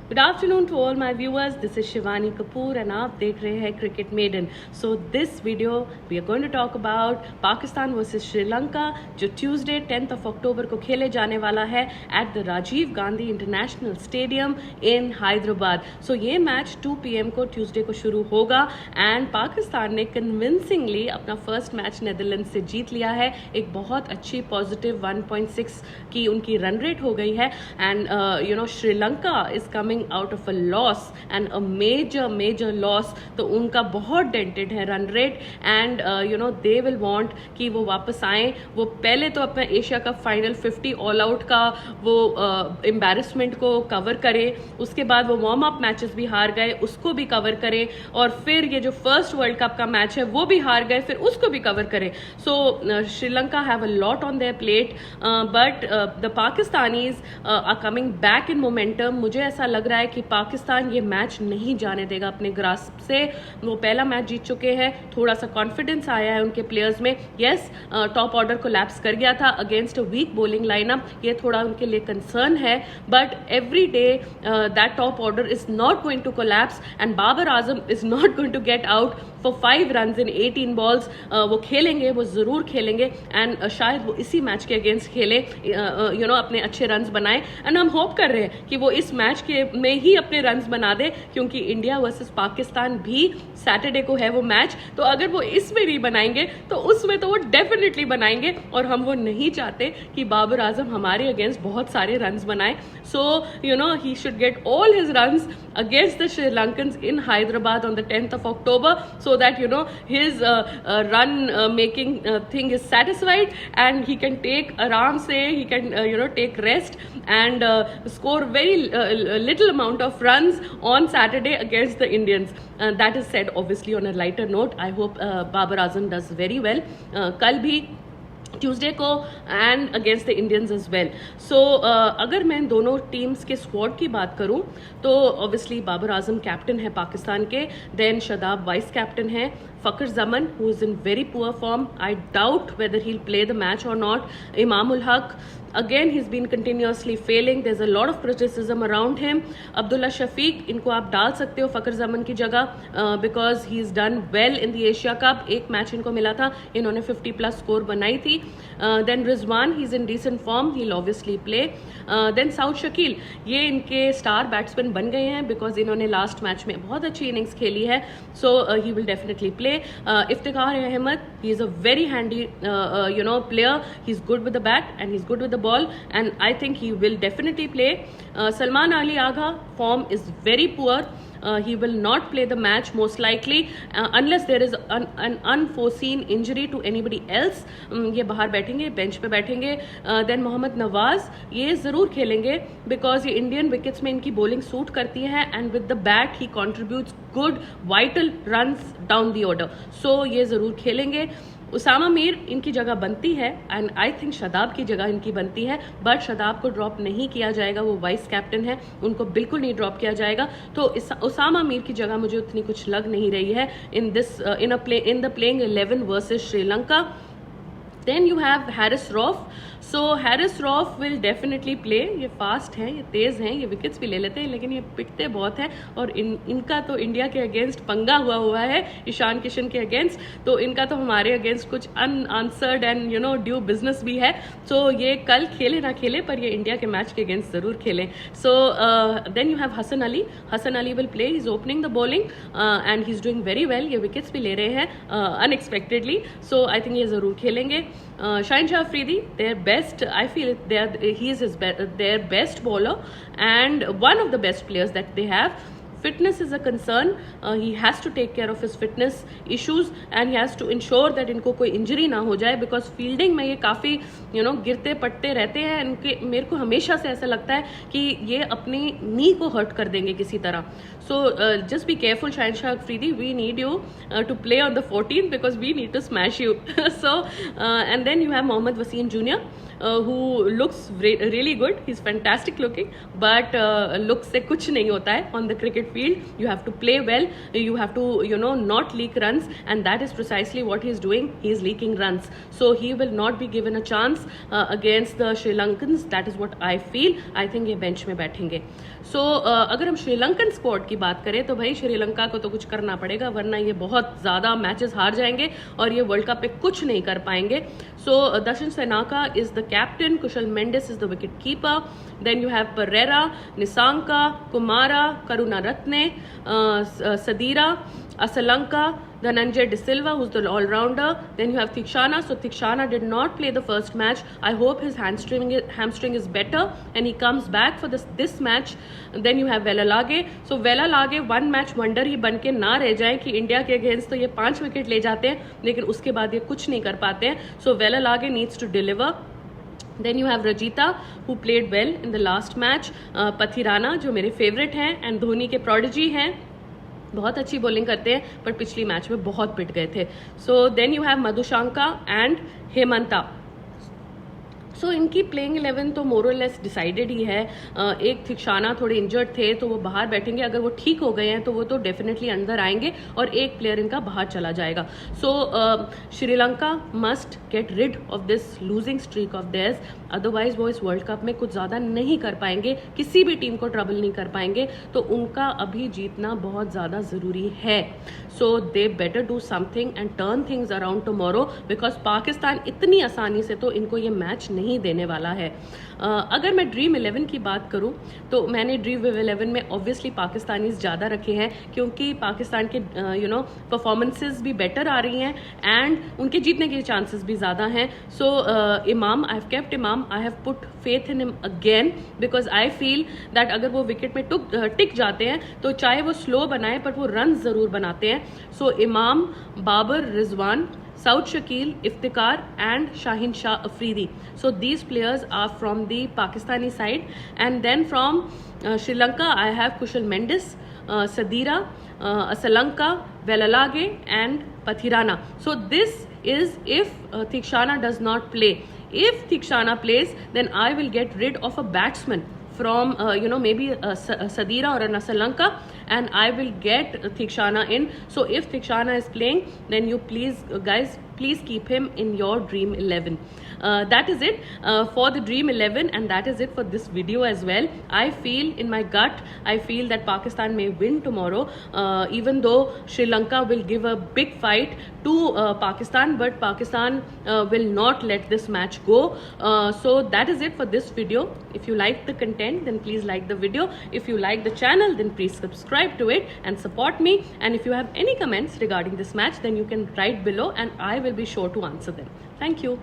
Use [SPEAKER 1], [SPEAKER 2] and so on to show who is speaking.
[SPEAKER 1] Good afternoon to all my viewers. This is Shivani Kapoor and आप देख रहे हैं Cricket Maiden. So this video we are going to talk about Pakistan versus Sri Lanka जो Tuesday 10th of October को खेले जाने वाला है at the Rajiv Gandhi International Stadium in Hyderabad. So ये मैच 2 PM को Tuesday को शुरू होगा and पाकिस्तान ने convincingly अपना फर्स्ट मैच नेदरलैंड से जीत लिया है. एक बहुत अच्छी पॉजिटिव 1.6 की उनकी रन रेट हो गई है and Sri Lanka is coming out of a loss and a major loss. तो उनका बहुत डेंटेड है run rate and they will want कि वो वापस आए. वो पहले तो अपना Asia cup final 50 all out का वो एम्बैरेसमेंट को कवर करे, उसके बाद वो वार्म अप मैचेस भी हार गए उसको भी कवर करे और फिर ये जो फर्स्ट वर्ल्ड कप का मैच है वो भी हार गए फिर उसको भी कवर करे. So Sri Lanka have a lot on their plate but the Pakistanis are coming back in momentum. मुझे ऐसा लग रहा है कि पाकिस्तान ये मैच नहीं जाने देगा अपने ग्रास्प से. वो पहला मैच जीत चुके हैं, थोड़ा सा कॉन्फिडेंस आया है उनके प्लेयर्स में. यस, टॉप ऑर्डर कोलैप्स कर गया था against a weak bowling lineup, ये थोड़ा उनके लिए कंसर्न है but every day that top order is not going to collapse and Babar Azam is not going to get out for 5 runs in 18 balls. वो खेलेंगे, वो जरूर खेलेंगे एंड शायद वो इसी मैच के अगेंस्ट खेले, अपने अच्छे रन्स बनाए एंड हम होप कर रहे हैं कि वो इस मैच के में ही अपने रन्स बना दे क्योंकि इंडिया वर्सेस पाकिस्तान भी सैटरडे को है वो मैच. तो अगर वो इसमें नहीं बनाएंगे तो उसमें तो वो डेफिनेटली बनाएंगे और हम वो नहीं चाहते कि बाबर आजम हमारे अगेंस्ट बहुत सारे रन्स बनाए. So he should get all his runs against the Sri Lankans in Hyderabad on the 10th of October so that his run making thing is satisfied and he can take aram se, he can take rest and score very little amount of runs on Saturday against the Indians. That is said obviously on a lighter note. I hope Babar Azam does very well. कल भी Tuesday को and against the Indians as well. So अगर मैं दोनों teams के squad की बात करूं तो ऑब्वियसली बाबर आजम कैप्टन है पाकिस्तान के, देन शादाब वाइस कैप्टन है, फकर जमन who is in very poor form, I doubt weather he play the match और not, Imam ul Haq again he's been continuously failing, there's a lot of criticism around him, Abdullah Shafiq इनको आप डाल सकते हो फकर जमन की जगह because he is done well in the Asia cup. एक match इनको मिला था, इन्होंने 50+ स्कोर बनाई थी. Then Rizwan he is in decent form, he will obviously play. Then Saud Shakeel ये इनके स्टार बैट्समैन बन गए हैं बिकॉज इन्होंने लास्ट मैच में बहुत अच्छी इनिंग्स खेली है. So he will definitely play. Iftikhar Ahmed he is a very handy player, he is good with the bat and he is good with the ball and I think he will definitely play. Salman Ali Agha form is very poor. He will not play the match most likely unless there is an unforeseen injury to anybody else. ये बाहर बैठेंगे, bench पे बैठेंगे. Then Mohammad Nawaz ये ज़रूर खेलेंगे because ये Indian wickets में इनकी बॉलिंग सूट करती है and with the bat he contributes good vital runs down the order. So ये ज़रूर खेलेंगे. उसामा मीर इनकी जगह बनती है एंड आई थिंक शादाब की जगह इनकी बनती है बट शादाब को ड्रॉप नहीं किया जाएगा, वो वाइस कैप्टन है, उनको बिल्कुल नहीं ड्रॉप किया जाएगा. तो उसामा मीर की जगह मुझे उतनी कुछ लग नहीं रही है in the playing 11 versus Sri Lanka. Then you have Haris Rauf. So Haris Rauf will definitely play. ये फास्ट हैं, ये तेज़ हैं, ये विकेट्स भी ले लेते हैं लेकिन ये पिटते बहुत हैं और इनका तो इंडिया के अगेंस्ट पंगा हुआ है ईशान किशन के अगेंस्ट. तो इनका तो हमारे अगेंस्ट कुछ अनआंसर्ड एंड ड्यू बिजनेस भी है. सो ये कल खेले ना खेले पर ये इंडिया के मैच के अगेंस्ट ज़रूर खेलें. So then you have Hasan Ali. Hasan Ali will play, he is opening the bowling and he is doing very well. ये विकेट्स भी ले रहे हैं अनएक्सपेक्टेडली. सो आई थिंक ये ज़रूर खेलेंगे. Shaheen Shah Afridi, their best, I feel he is their best bowler and one of the best players that they have. Fitness is a concern. He has to take care of his fitness issues and he has to ensure that इनको कोई injury ना हो जाए because fielding में ये काफ़ी गिरते पड़ते रहते हैं. इनके मेरे को हमेशा से ऐसा लगता है कि ये अपनी नी को हर्ट कर देंगे किसी तरह. So just be careful, Shaheen Shah Afridi. We need you to play on the 14th because we need to smash you. So and then you have Mohammad Wasim Jr. who looks really good. He's fantastic looking, but looks से कुछ नहीं होता है on the cricket field. You have to play well, you have to not leak runs, and that is precisely what he is doing. He is leaking runs, so he will not be given a chance against the Sri Lankans. That is what I feel. I think ये bench में बैठेंगे. So अगर हम Sri Lankan squad की बात करें तो भाई श्रीलंका को तो कुछ करना पड़ेगा, वरना ये बहुत ज़्यादा मैचेस हार जाएंगे और ये वर्ल्ड कप पे कुछ नहीं कर पाएंगे. So Dashan Senaka is the captain, Kushal Mendes is the wicket keeper, then you have Pereira, Nisanka, Kumara, Karunaratne, Sadira, Asalanka, Dhananjay De Silva, who's the all-rounder. Then you have Thikshana. So Thikshana did not play the first match. I hope his hamstring is better and he comes back for this match. Then you have Velalage. So Velalage one match wonder ही बन के ना रह जाए कि India के against तो ये 5 wicket ले जाते हैं, लेकिन उसके बाद ये कुछ नहीं कर पाते हैं. So Velalage needs to deliver. Then you have Rajita, who played well in the last match. Pathirana, जो मेरे फेवरेट हैं एंड धोनी के प्रोडिजी हैं, बहुत अच्छी बॉलिंग करते हैं, पर पिछली मैच में बहुत पिट गए थे. So then you have Madushanka and Hemantha. So इनकी प्लेइंग 11 तो मोर और लेस डिसाइडेड ही है. एक थिक्शाना थोड़े इंजर्ड थे तो वो बाहर बैठेंगे. अगर वो ठीक हो गए हैं तो वो तो डेफिनेटली अंदर आएंगे और एक प्लेयर इनका बाहर चला जाएगा. So Sri Lanka must get rid of this losing streak of theirs, otherwise वो इस वर्ल्ड कप में कुछ ज़्यादा नहीं कर पाएंगे, किसी भी टीम को ट्रबल नहीं कर पाएंगे. तो उनका अभी जीतना बहुत ज़्यादा ज़रूरी है. So they better do something and turn things around tomorrow, because Pakistan इतनी आसानी से तो इनको ये मैच नहीं देने वाला है. अगर मैं ड्रीम 11 की बात करूं तो मैंने ड्रीम 11 में ऑब्वियसली पाकिस्तानीज ज़्यादा रखे हैं, क्योंकि पाकिस्तान के परफॉर्मेंसेस भी बेटर आ रही हैं एंड उनके जीतने के चांसेस भी ज़्यादा हैं. सो इमाम, आई हैव केप्ट इमाम, I have put faith in him again, because I feel that अगर वो विकेट में टिक जाते हैं तो चाहे वो स्लो बनाए पर वो रन ज़रूर बनाते हैं. सो इमाम, Babar Rizwan, Saud Shakil, Iftikhar and Shaheen Shah Afridi. So these players are from the Pakistani side. And then from Sri Lanka, I have Kushal Mendes, Sadira, Asalanka, Velalage and Pathirana. So this is if Thikshana does not play. If Thikshana plays, then I will get rid of a batsman from maybe Sadira or an Asalanka, and I will get Thikshana in. So if Thikshana is playing, then you please guys please keep him in your dream 11. That is it for the dream 11, and that is it for this video as well. I feel in my gut, I feel that Pakistan may win tomorrow, even though Sri Lanka will give a big fight to Pakistan, but Pakistan will not let this match go. So that is it for this video. If you like the content, then please like the video. If you like the channel, then please subscribe to it and support me. And if you have any comments regarding this match, then you can write below and I will be sure to answer them. Thank you.